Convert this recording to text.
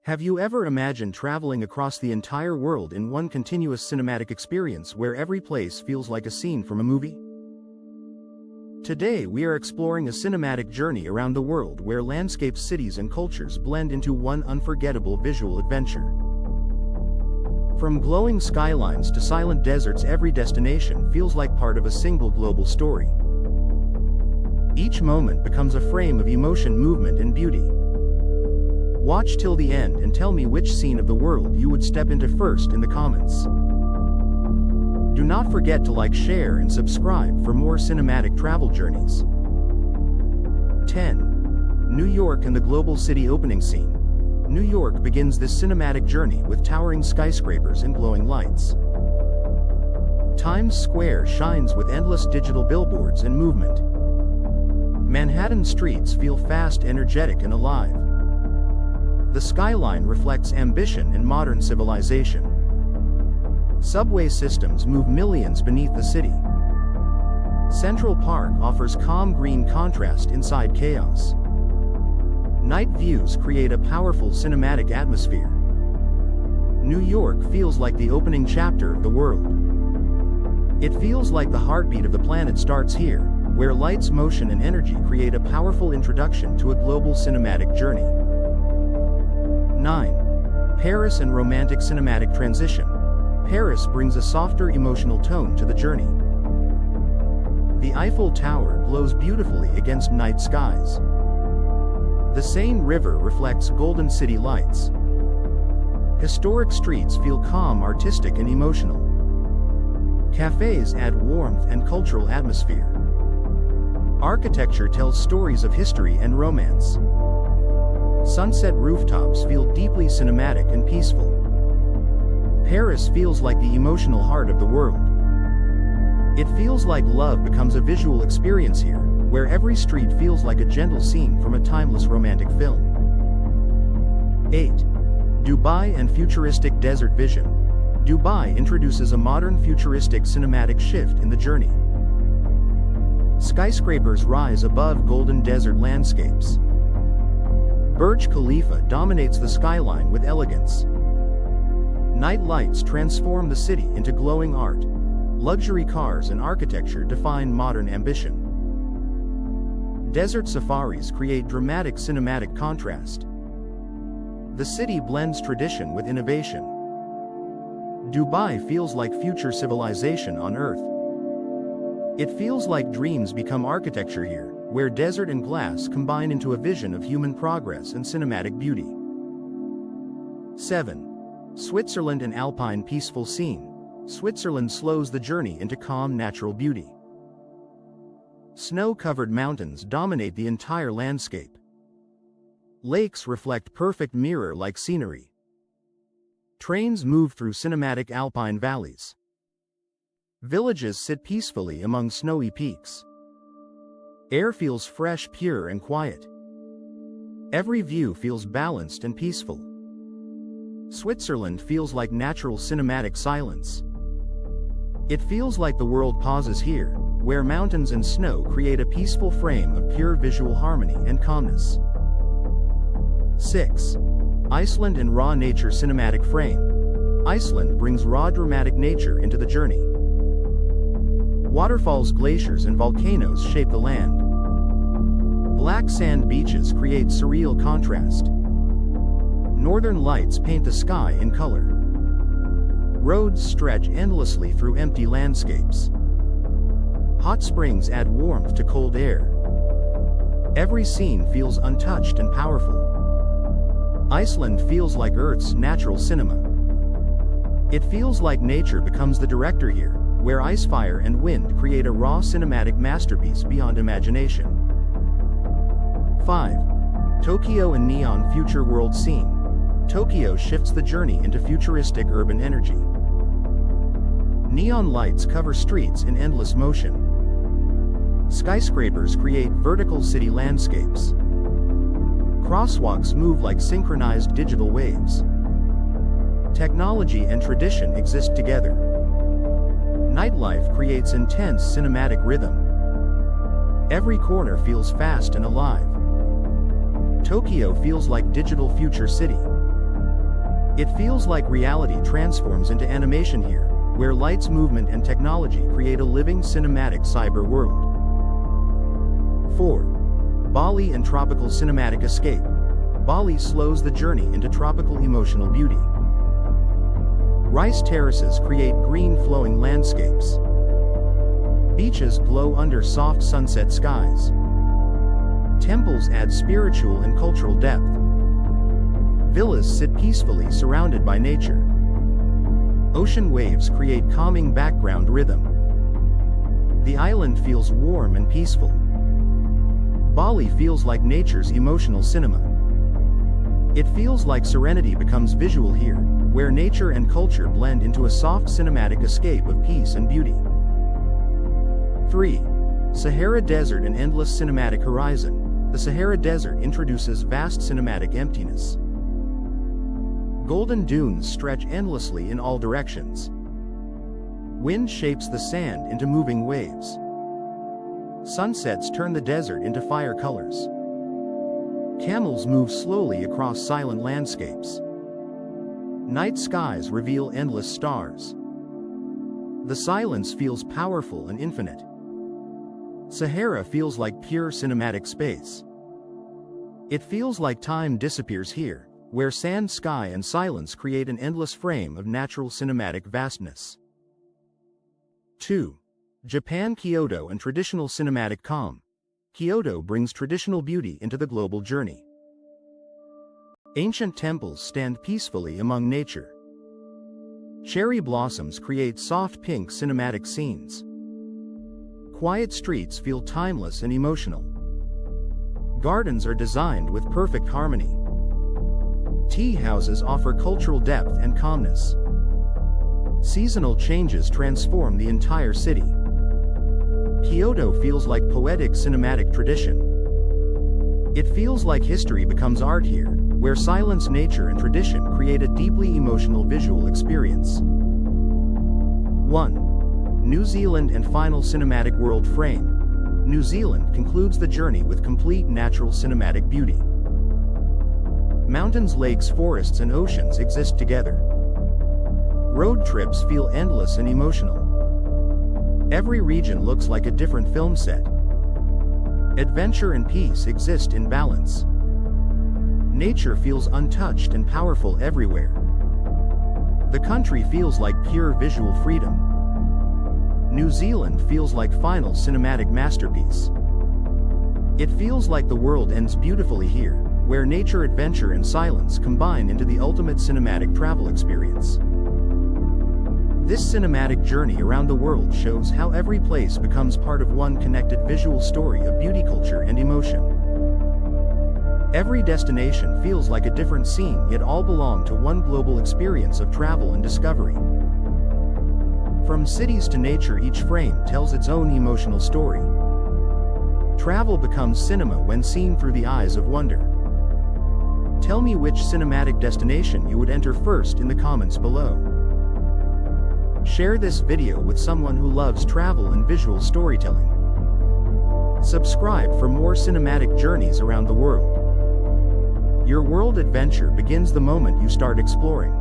Have you ever imagined traveling across the entire world in one continuous cinematic experience where every place feels like a scene from a movie? Today we are exploring a cinematic journey around the world where landscapes, cities and cultures blend into one unforgettable visual adventure. From glowing skylines to silent deserts, every destination feels like part of a single global story. Each moment becomes a frame of emotion, movement and beauty. Watch till the end and tell me which scene of the world you would step into first in the comments. Do not forget to like, share and subscribe for more cinematic travel journeys. 10. New York and the global city opening scene. New York begins this cinematic journey with towering skyscrapers and glowing lights. Times Square shines with endless digital billboards and movement. Manhattan streets feel fast, energetic and alive. The skyline reflects ambition and modern civilization. Subway systems move millions beneath the city. Central Park offers calm green contrast inside chaos. Night views create a powerful cinematic atmosphere. New York feels like the opening chapter of the world. It feels like the heartbeat of the planet starts here, where lights, motion and energy create a powerful introduction to a global cinematic journey. 9. Paris and romantic cinematic transition. Paris brings a softer emotional tone to the journey. The Eiffel Tower glows beautifully against night skies. The Seine River reflects golden city lights. Historic streets feel calm, artistic and emotional. Cafes add warmth and cultural atmosphere. Architecture tells stories of history and romance. Sunset rooftops feel deeply cinematic and peaceful. Paris feels like the emotional heart of the world. It feels like love becomes a visual experience here, where every street feels like a gentle scene from a timeless romantic film. 8. Dubai and futuristic desert vision. Dubai introduces a modern futuristic cinematic shift in the journey. Skyscrapers rise above golden desert landscapes. Burj Khalifa dominates the skyline with elegance. Night lights transform the city into glowing art. Luxury cars and architecture define modern ambition. Desert safaris create dramatic cinematic contrast. The city blends tradition with innovation. Dubai feels like future civilization on Earth. It feels like dreams become architecture here, where desert and glass combine into a vision of human progress and cinematic beauty. 7. Switzerland and alpine peaceful scene. Switzerland slows the journey into calm natural beauty. Snow-covered mountains dominate the entire landscape. Lakes reflect perfect mirror-like scenery. Trains move through cinematic alpine valleys. Villages sit peacefully among snowy peaks. Air feels fresh, pure and quiet. Every view feels balanced and peaceful. Switzerland feels like natural cinematic silence. It feels like the world pauses here, where mountains and snow create a peaceful frame of pure visual harmony and calmness. 6. Iceland and raw nature cinematic frame. Iceland brings raw dramatic nature into the journey. Waterfalls, glaciers and volcanoes shape the land. Black sand beaches create surreal contrast. Northern lights paint the sky in color. Roads stretch endlessly through empty landscapes. Hot springs add warmth to cold air. Every scene feels untouched and powerful. Iceland feels like Earth's natural cinema. It feels like nature becomes the director here, where ice, fire and wind create a raw cinematic masterpiece beyond imagination. 5. Tokyo and neon future world scene. Tokyo shifts the journey into futuristic urban energy. Neon lights cover streets in endless motion. Skyscrapers create vertical city landscapes. Crosswalks move like synchronized digital waves. Technology and tradition exist together. Nightlife creates intense cinematic rhythm. Every corner feels fast and alive. Tokyo feels like digital future city. It feels like reality transforms into animation here, where lights, movement, and technology create a living cinematic cyber world. 4. Bali and tropical cinematic escape. Bali slows the journey into tropical emotional beauty. Rice terraces create green flowing landscapes. Beaches glow under soft sunset skies. Temples add spiritual and cultural depth. Villas sit peacefully surrounded by nature. Ocean waves create calming background rhythm. The island feels warm and peaceful. Bali feels like nature's emotional cinema. It feels like serenity becomes visual here, where nature and culture blend into a soft cinematic escape of peace and beauty. 3. Sahara Desert and endless cinematic horizon. The Sahara Desert introduces vast cinematic emptiness. Golden dunes stretch endlessly in all directions. Wind shapes the sand into moving waves. Sunsets turn the desert into fire colors. Camels move slowly across silent landscapes. Night skies reveal endless stars. The silence feels powerful and infinite. Sahara feels like pure cinematic space. It feels like time disappears here, where sand, sky, and silence create an endless frame of natural cinematic vastness. 2. Japan, Kyoto and traditional cinematic calm. Kyoto brings traditional beauty into the global journey. Ancient temples stand peacefully among nature. Cherry blossoms create soft pink cinematic scenes. Quiet streets feel timeless and emotional. Gardens are designed with perfect harmony. Tea houses offer cultural depth and calmness. Seasonal changes transform the entire city. Kyoto feels like poetic cinematic tradition. It feels like history becomes art here, where silence, nature, and tradition create a deeply emotional visual experience. 1. New Zealand and final cinematic world frame. New Zealand concludes the journey with complete natural cinematic beauty. Mountains, lakes, forests, and oceans exist together. Road trips feel endless and emotional. Every region looks like a different film set. Adventure and peace exist in balance. Nature feels untouched and powerful everywhere. The country feels like pure visual freedom. New Zealand feels like final cinematic masterpiece. It feels like the world ends beautifully here, where nature, adventure, and silence combine into the ultimate cinematic travel experience. This cinematic journey around the world shows how every place becomes part of one connected visual story of beauty, culture, and emotion. Every destination feels like a different scene, yet all belong to one global experience of travel and discovery. From cities to nature, each frame tells its own emotional story. Travel becomes cinema when seen through the eyes of wonder. Tell me which cinematic destination you would enter first in the comments below. Share this video with someone who loves travel and visual storytelling. Subscribe for more cinematic journeys around the world. Your world adventure begins the moment you start exploring.